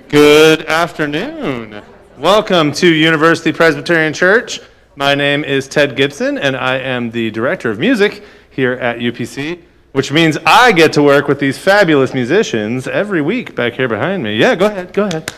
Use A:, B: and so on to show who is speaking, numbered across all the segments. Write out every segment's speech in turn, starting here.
A: Good afternoon. Welcome to University Presbyterian Church. My name is Ted Gibson, and I am the Director of Music here at UPC, which means I get to work with these fabulous musicians every week back here behind me. Yeah, go ahead.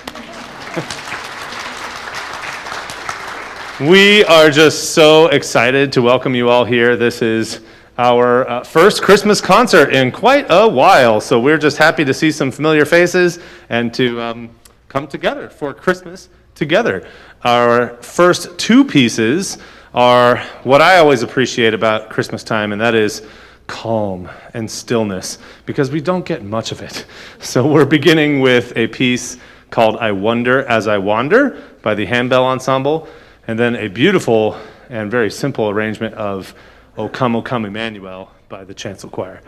A: We are just so excited to welcome you all here. This is our first Christmas concert in quite a while, so we're just happy to see some familiar faces and to come together for Christmas together. Our first two pieces are what I always appreciate about Christmas time, and that is calm and stillness, because we don't get much of it. So we're beginning with a piece called I Wonder as I Wander by the Handbell Ensemble, and then a beautiful and very simple arrangement of O Come, Emmanuel by the Chancel Choir.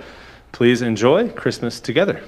A: Please enjoy Christmas together.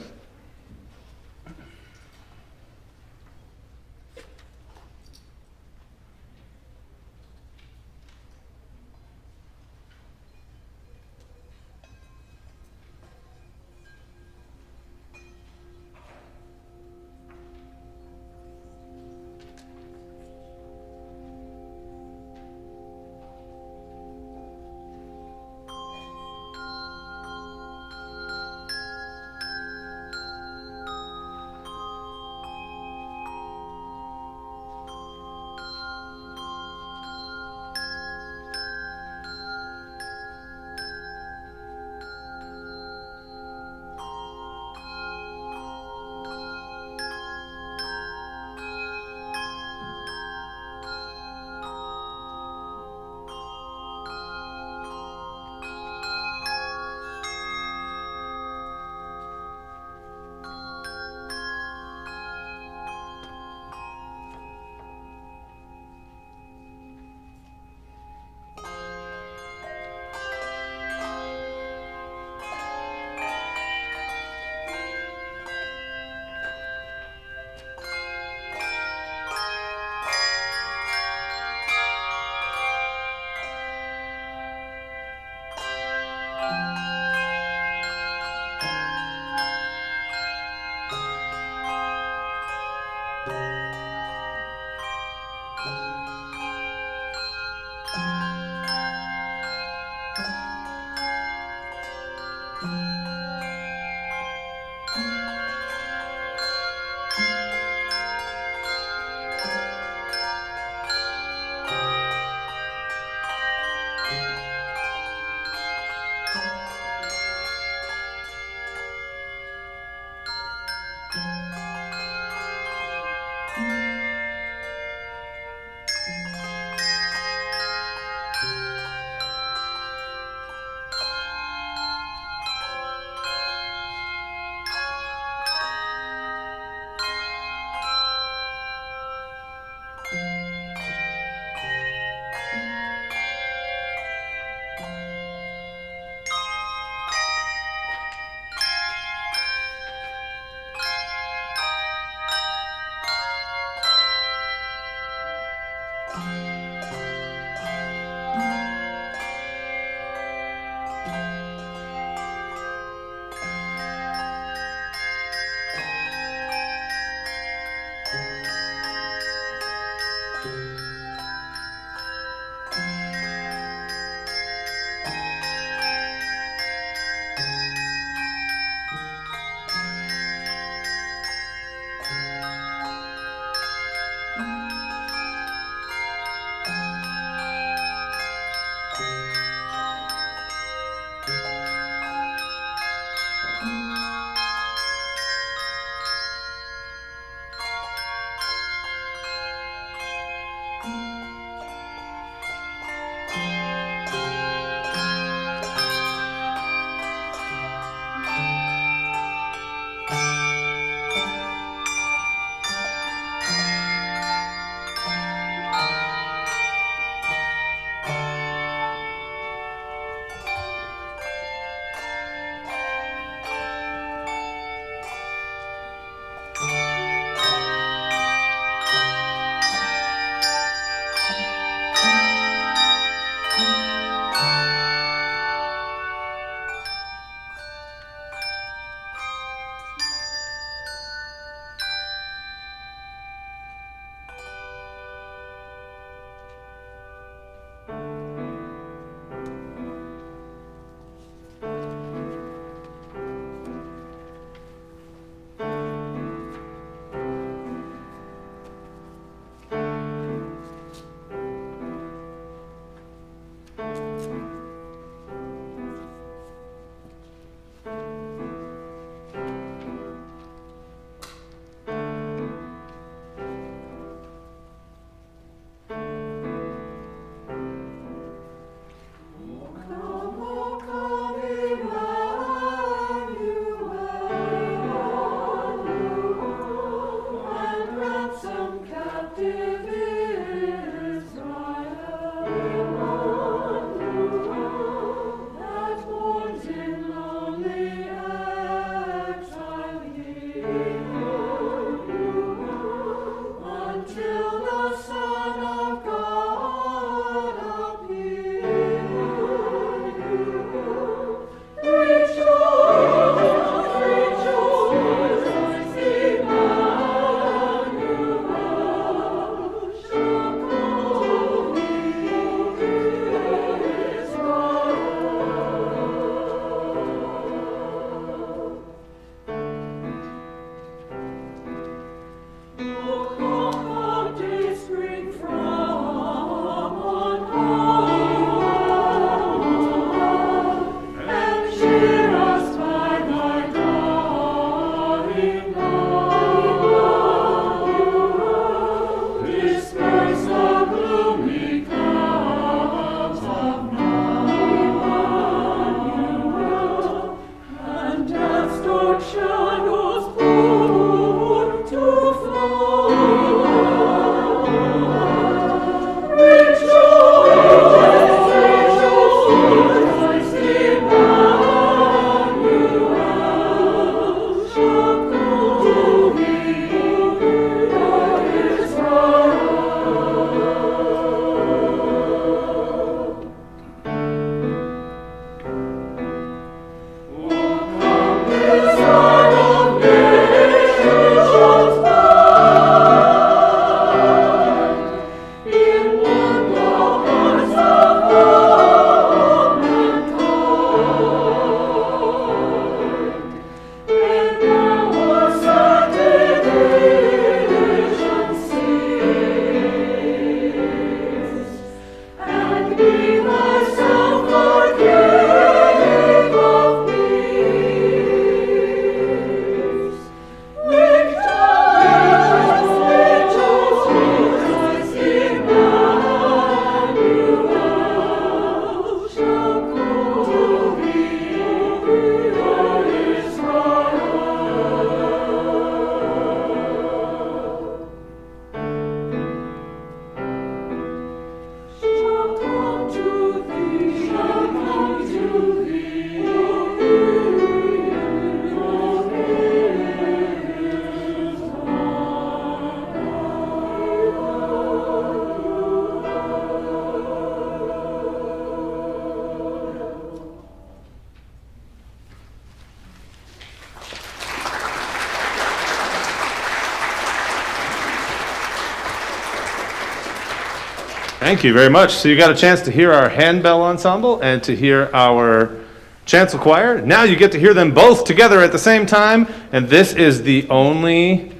A: Thank you very much. So you got a chance to hear our handbell ensemble and to hear our chancel choir. Now you get to hear them both together at the same time, and this is the only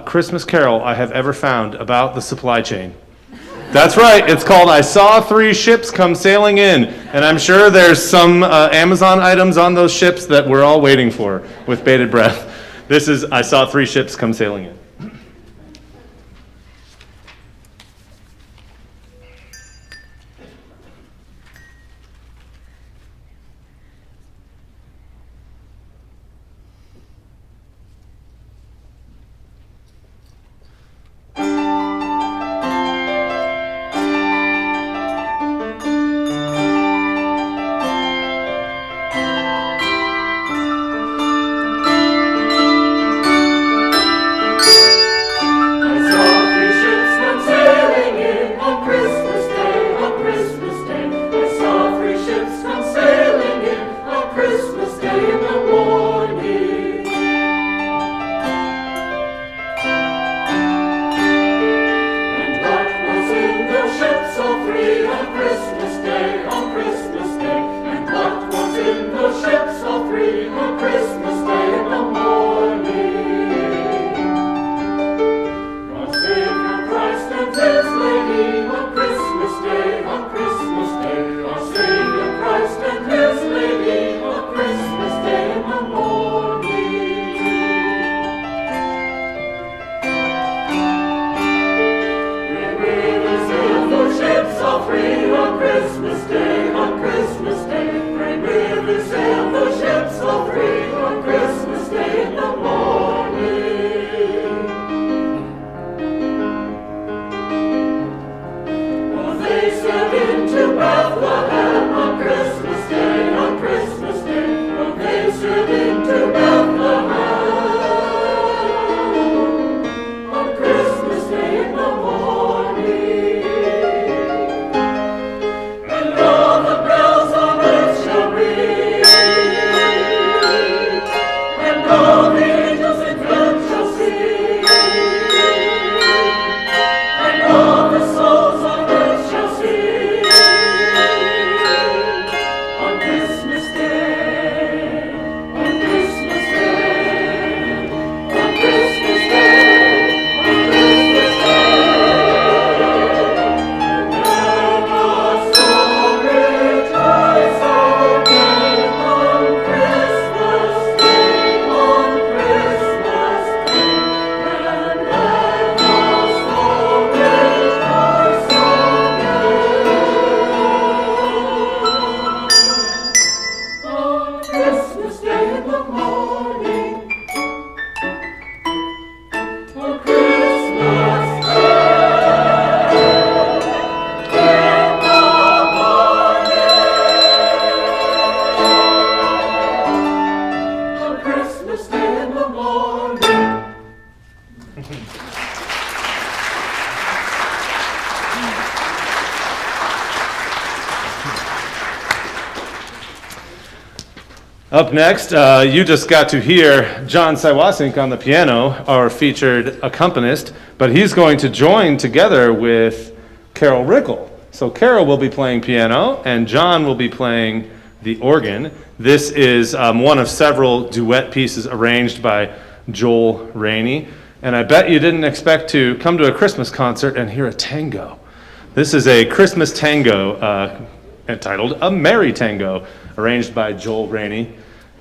A: Christmas carol I have ever found about the supply chain. That's right, it's called I Saw Three Ships Come Sailing In, and I'm sure there's some Amazon items on those ships that we're all waiting for with bated breath. This is I Saw Three Ships Come Sailing In. Up next, you just got to hear John Siwasink on the piano, our featured accompanist, but he's going to join together with Carol Rickle. So Carol will be playing piano, and John will be playing the organ. This is one of several duet pieces arranged by Joel Rainey, and I bet you didn't expect to come to a Christmas concert and hear a tango. This is a Christmas tango entitled A Merry Tango, arranged by Joel Rainey.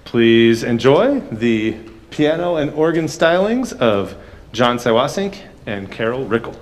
A: Please enjoy the piano and organ stylings of John Siwasink and Carol Rickle.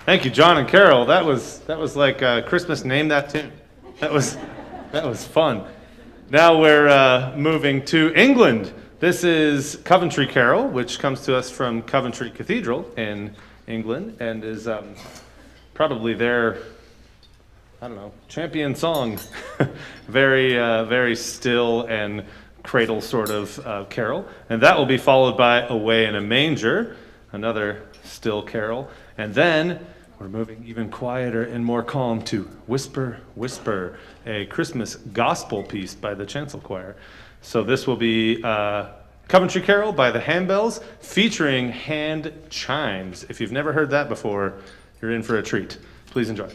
A: Thank you, John and Carol. That was like Christmas Name That Tune. That was fun. Now we're moving to England. This is Coventry Carroll, which comes to us from Coventry Cathedral in England, and is probably their, I don't know, champion song. Very still and cradle sort of carol. And that will be followed by Away in a Manger, another still carol. And then we're moving even quieter and more calm to Whisper, Whisper, a Christmas gospel piece by the Chancel Choir. So this will be Coventry Carroll by the Handbells, featuring hand chimes. If you've never heard that before, you're in for a treat. Please enjoy.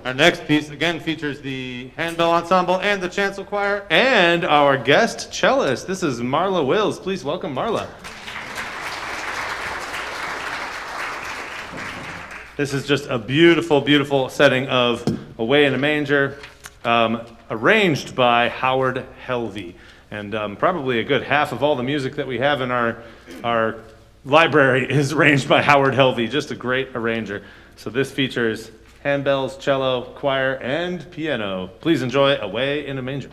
A: Our next piece again features the Handbell Ensemble and the Chancel Choir and our guest cellist. This is Marla Wills. Please welcome Marla. This is just a beautiful, beautiful setting of Away in a Manger, arranged by Howard Helvey. And probably a good half of all the music that we have in our library is arranged by Howard Helvey, just a great arranger. So this features handbells, cello, choir, and piano. Please enjoy Away in a Manger.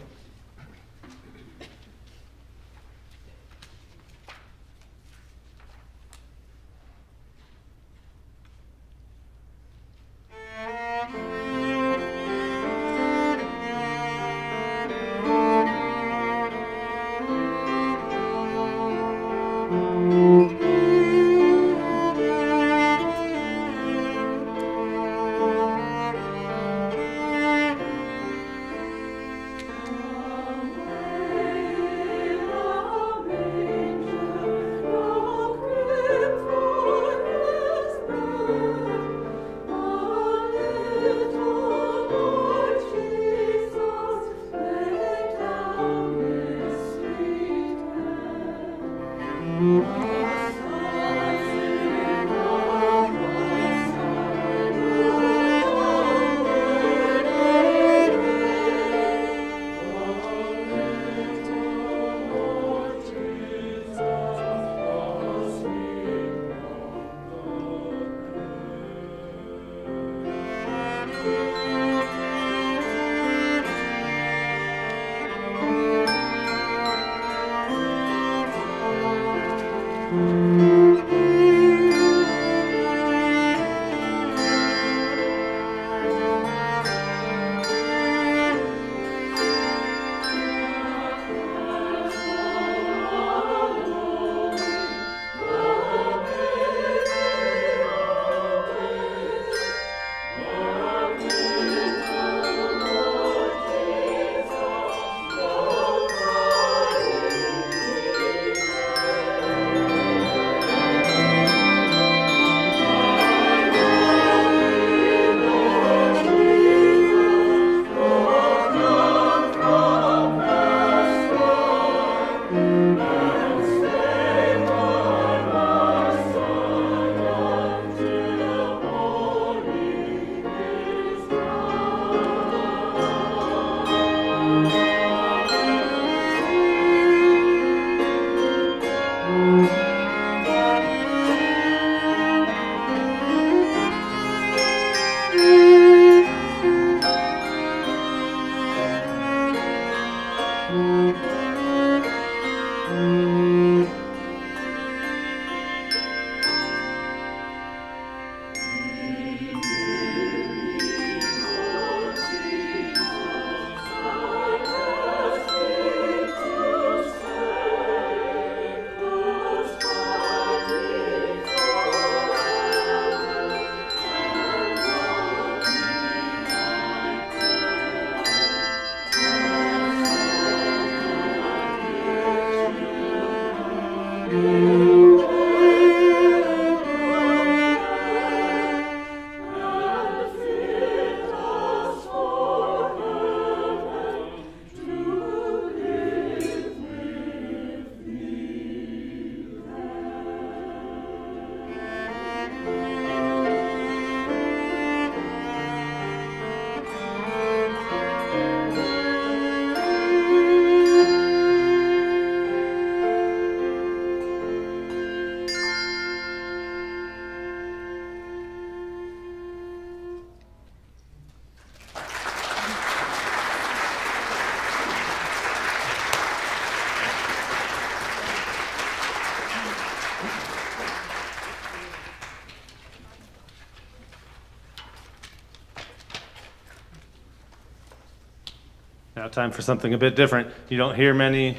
A: Now time for something a bit different. You don't hear many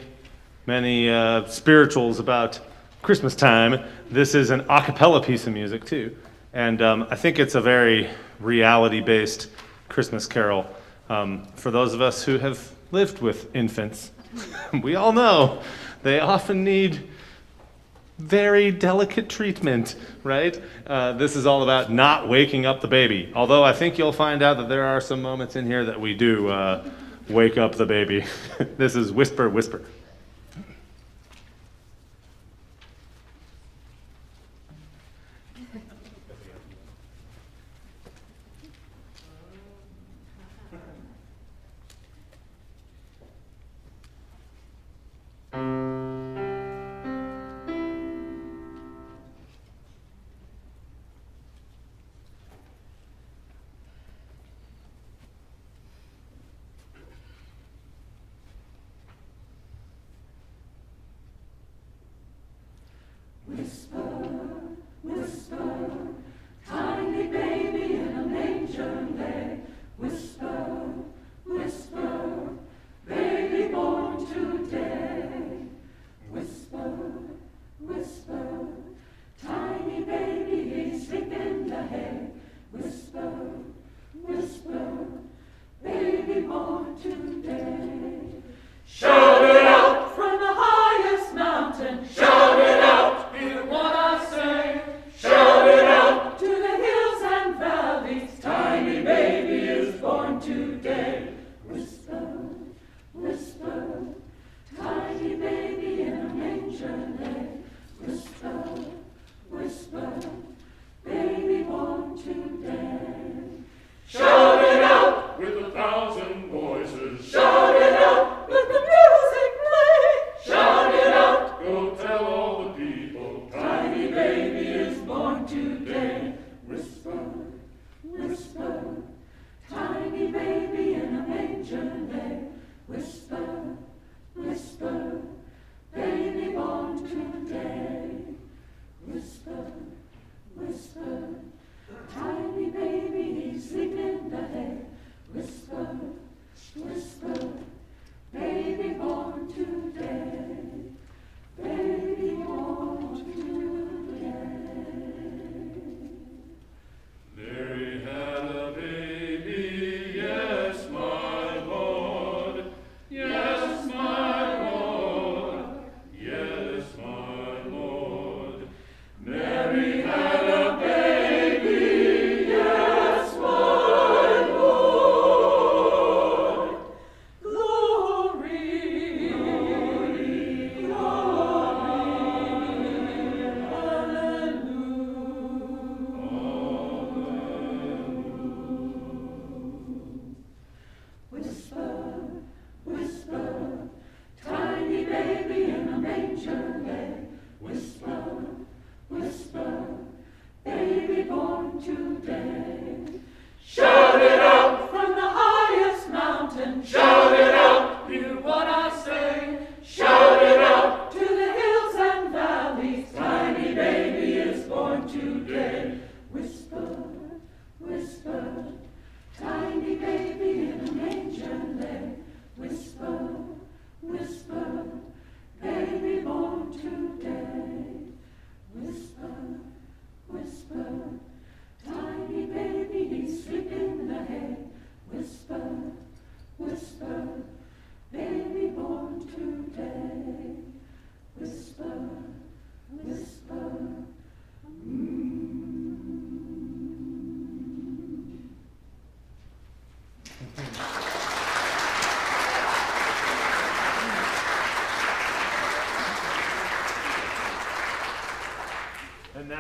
A: spirituals about Christmas time. This is an a cappella piece of music too. And I think it's a very reality-based Christmas carol. For those of us who have lived with infants, we all know they often need very delicate treatment, right? This is all about not waking up the baby. Although I think you'll find out that there are some moments in here that we do wake up the baby. This is Whisper, Whisper.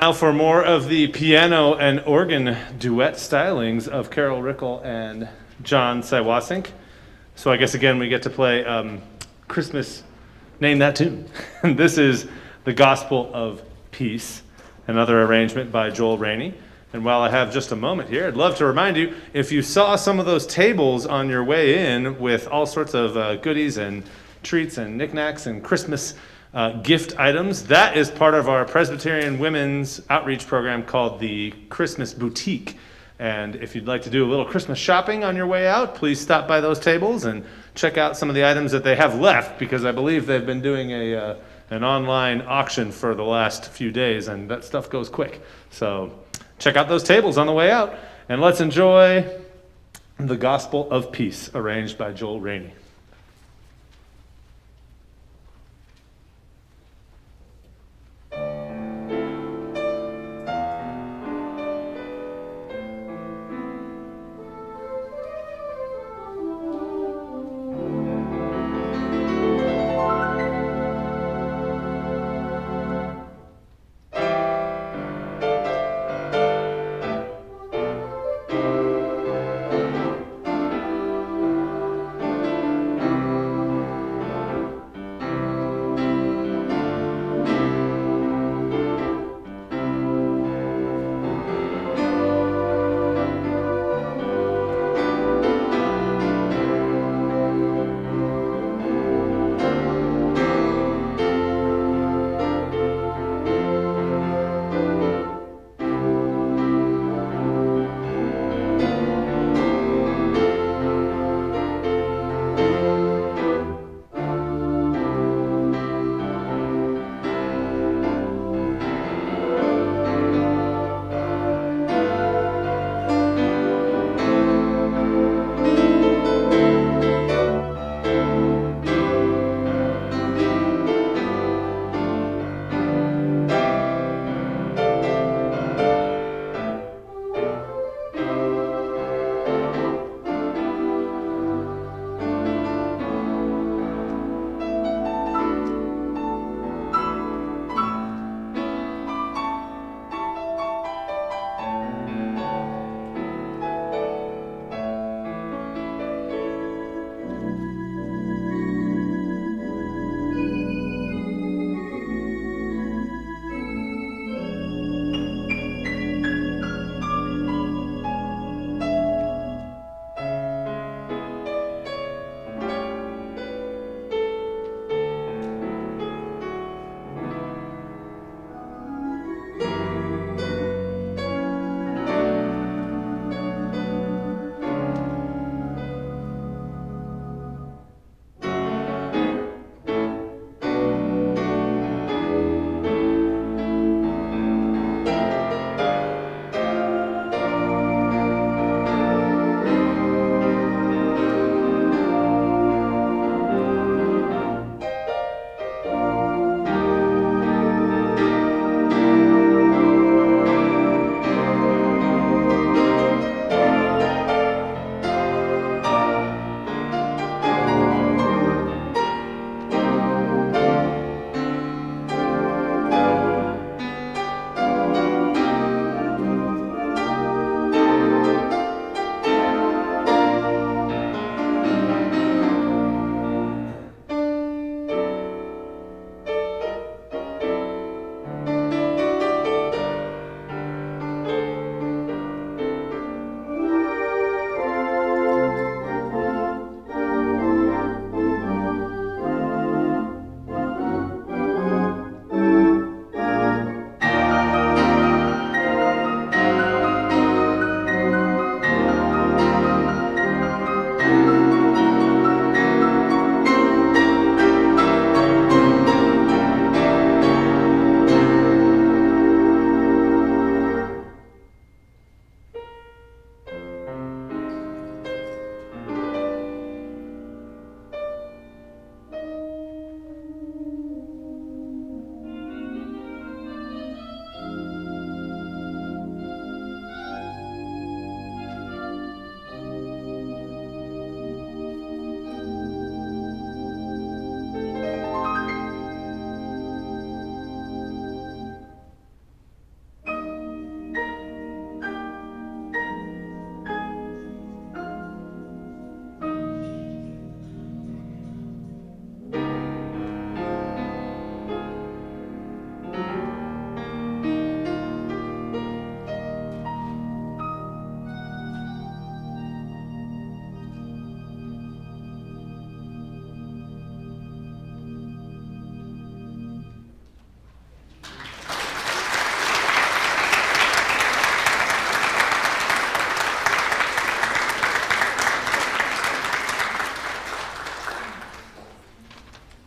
A: Now for more of the piano and organ duet stylings of Carol Rickle and John Sywasink. So I guess again we get to play Christmas, name that tune. This is The Gospel of Peace, another arrangement by Joel Rainey. And while I have just a moment here, I'd love to remind you, if you saw some of those tables on your way in with all sorts of goodies and treats and knickknacks and Christmas gift items, that is part of our Presbyterian Women's Outreach program called the Christmas Boutique. And if you'd like to do a little Christmas shopping on your way out, please stop by those tables and check out some of the items that they have left, because I believe they've been doing an online auction for the last few days, and that stuff goes quick. So check out those tables on the way out, and let's enjoy The Gospel of Peace, arranged by Joel Rainey.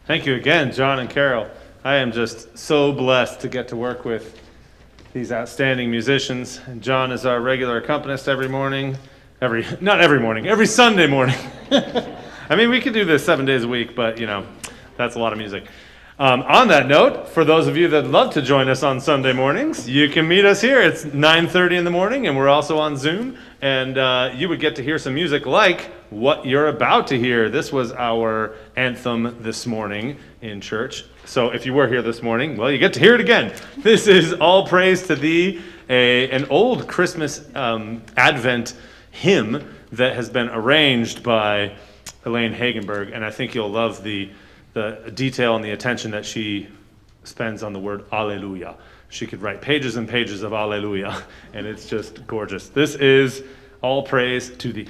A: Thank you again, John and Carol. I am just so blessed to get to work with these outstanding musicians. And John is our regular accompanist every morning. Not every morning, every Sunday morning. I mean, we could do this 7 days a week, but, that's a lot of music. On that note, for those of you that love to join us on Sunday mornings, you can meet us here. It's 9:30 in the morning, and we're also on Zoom. And you would get to hear some music like what you're about to hear. This was our anthem this morning in church. So if you were here this morning, well, you get to hear it again. This is All Praise to Thee, an old Christmas Advent hymn that has been arranged by Elaine Hagenberg, and I think you'll love the detail and the attention that she spends on the word Alleluia. She could write pages and pages of Alleluia, and it's just gorgeous. This is All Praise to Thee.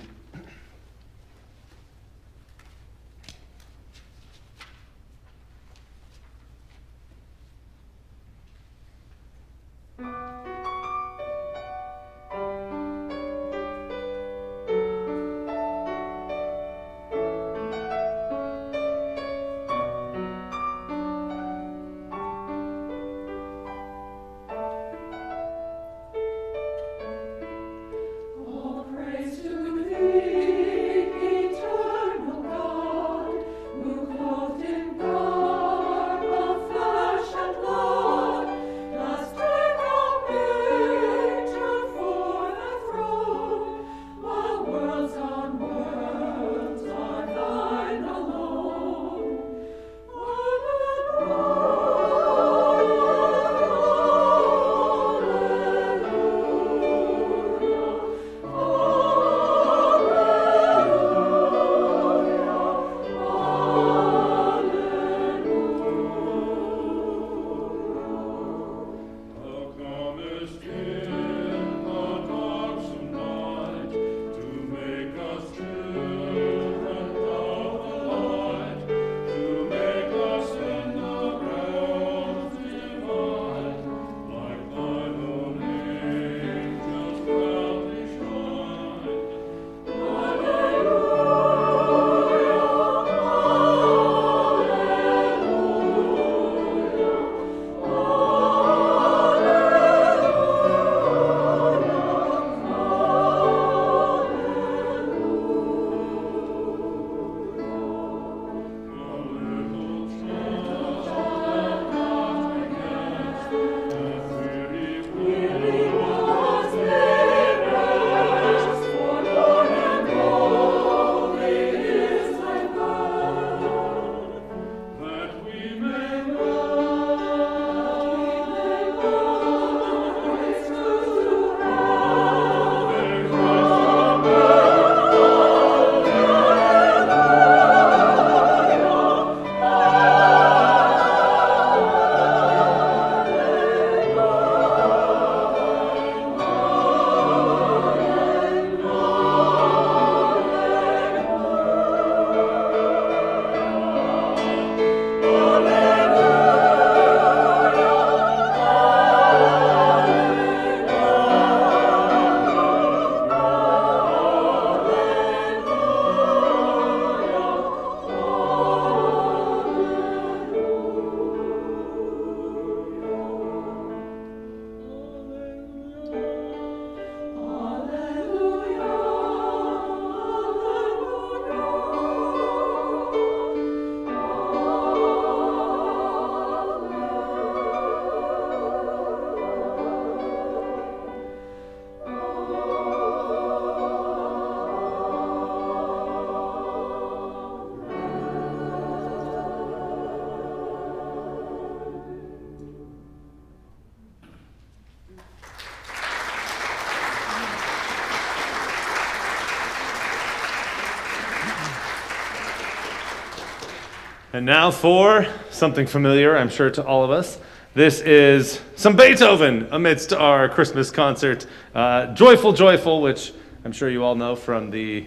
A: And now for something familiar, I'm sure, to all of us. This is some Beethoven amidst our Christmas concert. Joyful, Joyful, which I'm sure you all know from the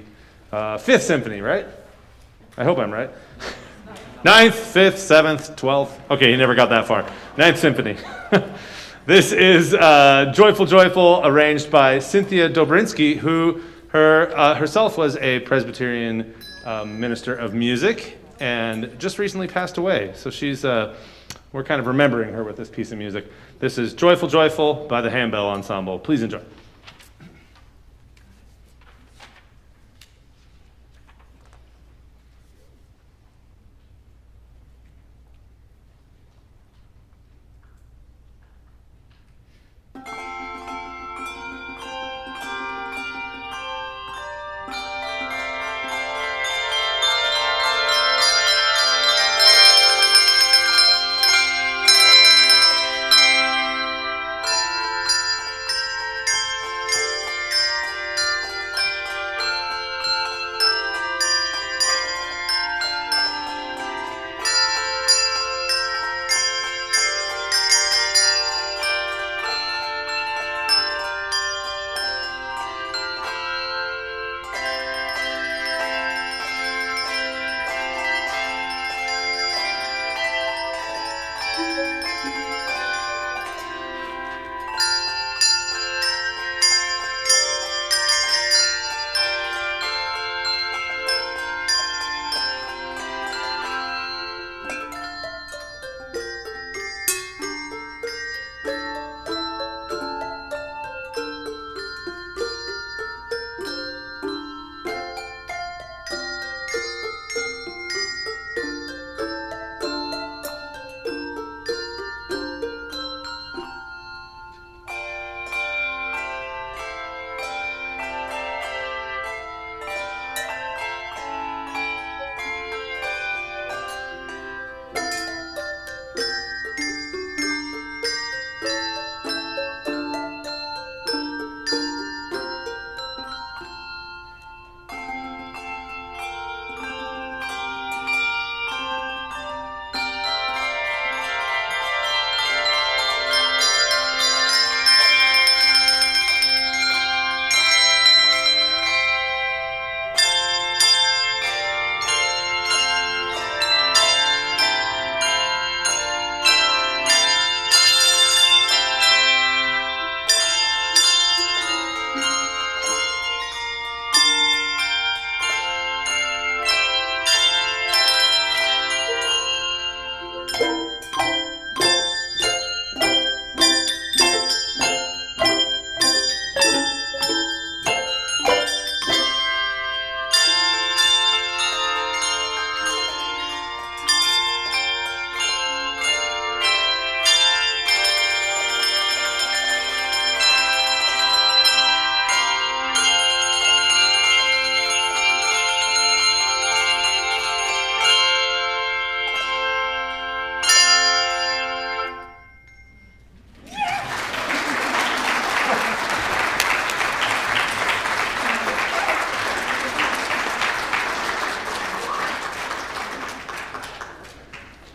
A: Fifth Symphony, right? I hope I'm right. Ninth, Fifth, Seventh, 12th. Okay, you never got that far. Ninth Symphony. This is Joyful, Joyful, arranged by Cynthia Dobrinski, who herself was a Presbyterian minister of music. and just recently passed away. So we're kind of remembering her with this piece of music. This is Joyful, Joyful by the Handbell Ensemble. Please enjoy.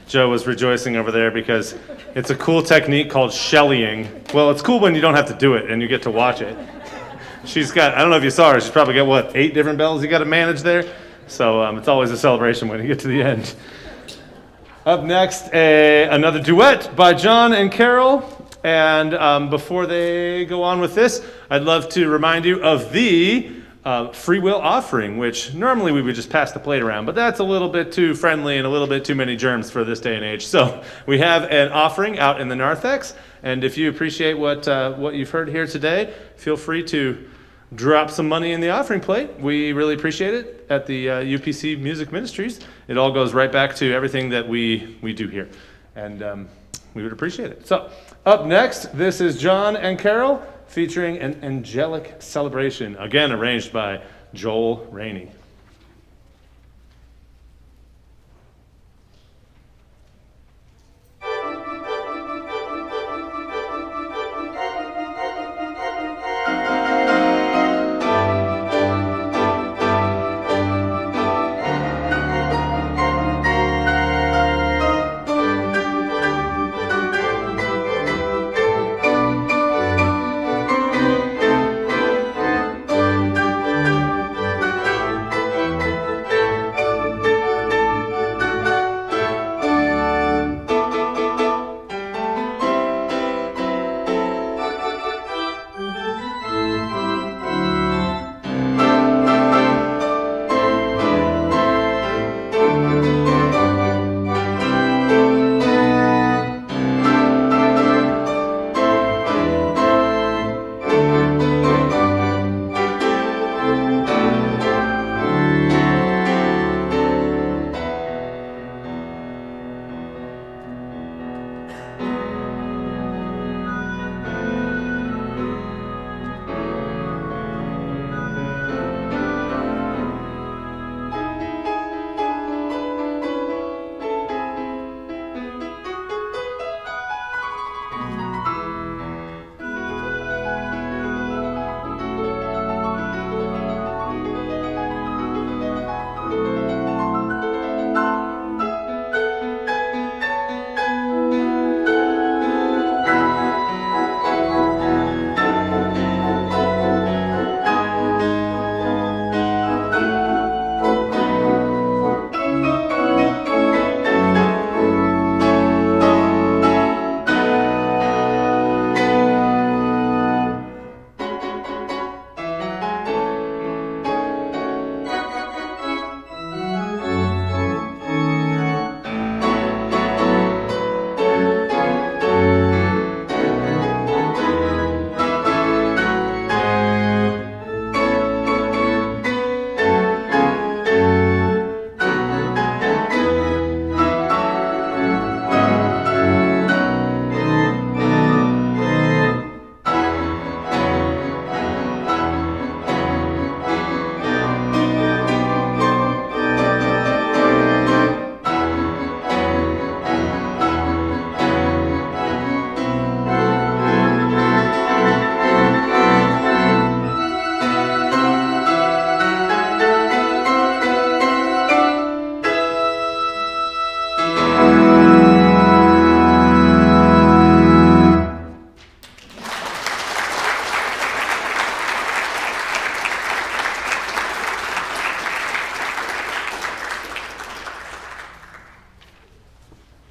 A: Joe was rejoicing over there because it's a cool technique called shellying. Well, it's cool when you don't have to do it and you get to watch it. She's got, I don't know if you saw her, she's probably got, what, 8 different bells you got to manage there? So it's always a celebration when you get to the end. Up next, another duet by John and Carol. And before they go on with this, I'd love to remind you of the free will offering, which normally we would just pass the plate around, but that's a little bit too friendly and a little bit too many germs for this day and age. So we have an offering out in the narthex, and if you appreciate what you've heard here today, feel free to drop some money in the offering plate. We really appreciate it at the UPC Music Ministries. It all goes right back to everything that we do here, and we would appreciate it. So up next, this is John and Carol featuring an Angelic celebration, again arranged by Joel Rainey.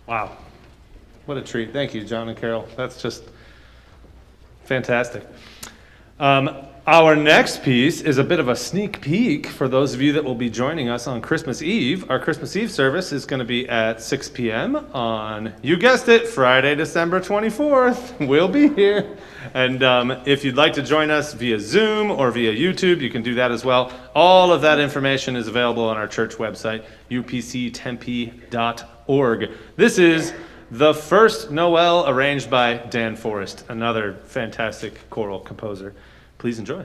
A: Wow. What a treat. Thank you, John and Carol. That's just fantastic. Our next piece is a bit of a sneak peek for those of you that will be joining us on Christmas Eve. Our Christmas Eve service is going to be at 6 p.m. on, you guessed it, Friday, December 24th. We'll be here. And if you'd like to join us via Zoom or via YouTube, you can do that as well. All of that information is available on our church website, upctempe.org. This is the first Noel arranged by Dan Forrest, another fantastic choral composer. Please enjoy.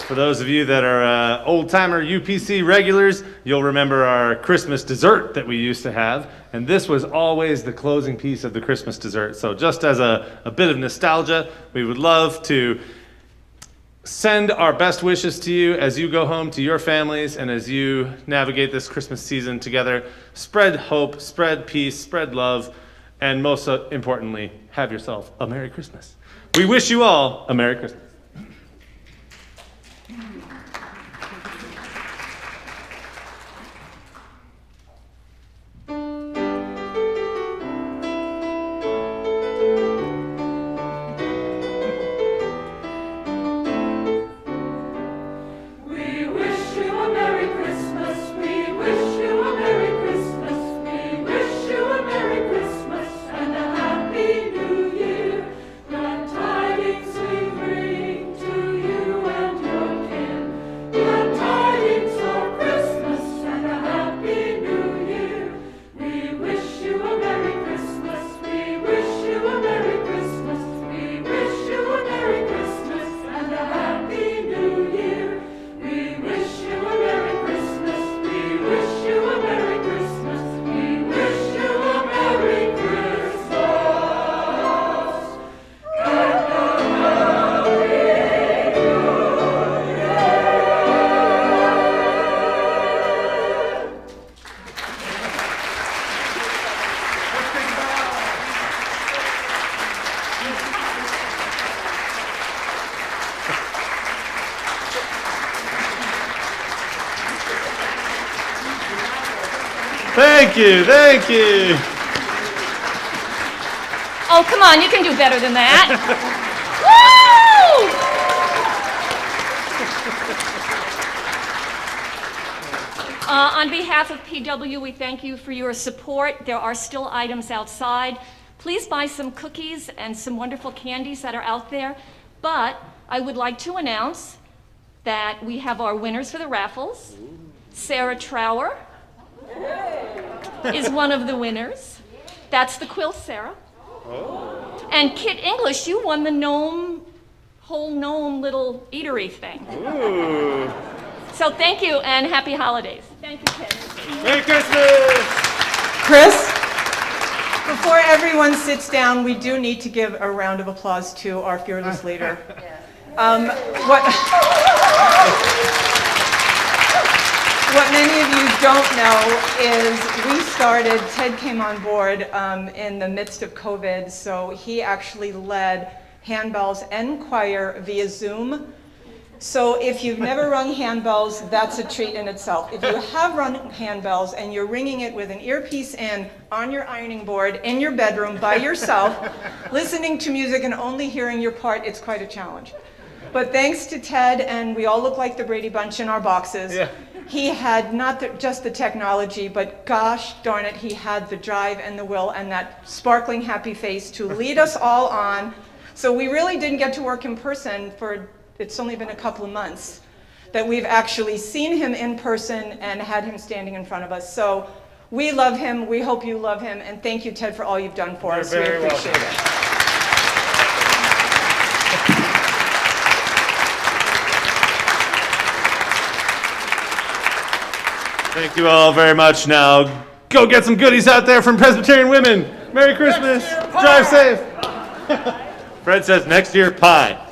A: For those of you that are old-timer UPC regulars, you'll remember our Christmas dessert that we used to have, and this was always the closing piece of the Christmas dessert. So just as a bit of nostalgia, we would love to send our best wishes to you as you go home to your families and as you navigate this Christmas season together. Spread hope, spread peace, spread love, and most importantly, have yourself a Merry Christmas. We wish you all a Merry Christmas. Thank you, thank you.
B: Oh, come on, you can do better than that. Woo! On behalf of PW, we thank you for your support. There are still items outside. Please buy some cookies and some wonderful candies that are out there. But I would like to announce that we have our winners for the raffles. Sarah Trower is one of the winners. That's the quilt, Sarah. Oh. And Kit English, you won the whole gnome little eatery thing.
A: Ooh.
B: So thank you and happy holidays. Thank you, Kit.
A: Merry Christmas!
C: Chris, before everyone sits down, we do need to give a round of applause to our fearless leader. What many of you don't know is Ted came on board in the midst of COVID, so he actually led Handbells and choir via Zoom. So if you've never rung Handbells, that's a treat in itself. If you have rung Handbells and you're ringing it with an earpiece in, on your ironing board, in your bedroom, by yourself, listening to music and only hearing your part, it's quite a challenge. But thanks to Ted, and we all look like the Brady Bunch in our boxes, yeah. He had not just the technology, but gosh darn it, he had the drive and the will and that sparkling happy face to lead us all on. So we really didn't get to work in person for, it's only been a couple of months that we've actually seen him in person and had him standing in front of us. So we love him, we hope you love him, and thank you, Ted, for all you've done for us. We appreciate it.
A: Thank you all very much. Now, go get some goodies out there from Presbyterian Women. Merry Christmas. Drive safe. Fred says next year, pie.